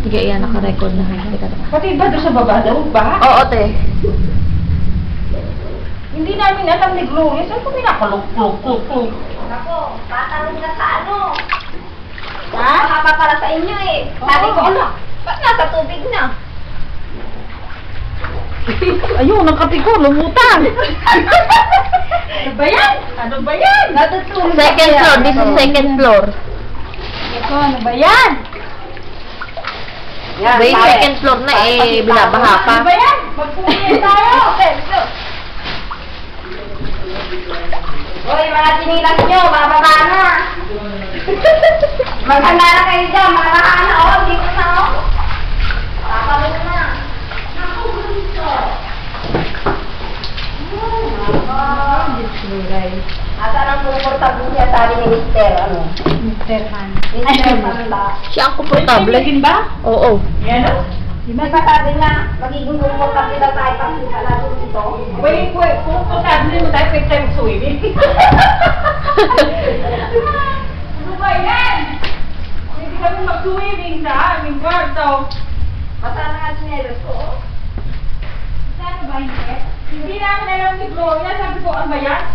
Sige, yan. Naka-record na. Teka naman. Pati ba doon sa baba daw ba? Oo, te. Hindi namin alam ni Gloria. Saan ko pinakaluk-luk-luk-luk? Ako, tatanong ka sa ano? Ha? Mahaba para sa inyo eh. Sabi ko, ano? Ba't nasa tubig na? Ayun, ang kape ko. Lumutang. Ano ba yan? Ano ba yan? Natutulog Second floor. This is second floor. Ito, ano ba yan? Wait, second floor na eh. Binabaha pa. Ano ba yan? Magpumili tayo. Hoy, mga sinilas nyo, bababa na. Maghanda na kayo dyan, mga nakana, oh, dito na, oh. Papalo na. Asan ang komportable niya, sabi ni Mister, ano? Mr. Han. Mister Panda. Siya ang komportable. Lagin ba? Oo. Yan o. Di ba sabi niya, magiging komportable daw tayo pag sila dito? Wait, kung komportable mo tayo, pwede tayo swimming. Ano ba yan? Pwede kami mag-swimming sa aming kwarto. Basta na nga sinelos ko, oh. Ano ba hindi? Hindi namin alam ni Gloria. Sabi ko, ano ba yan?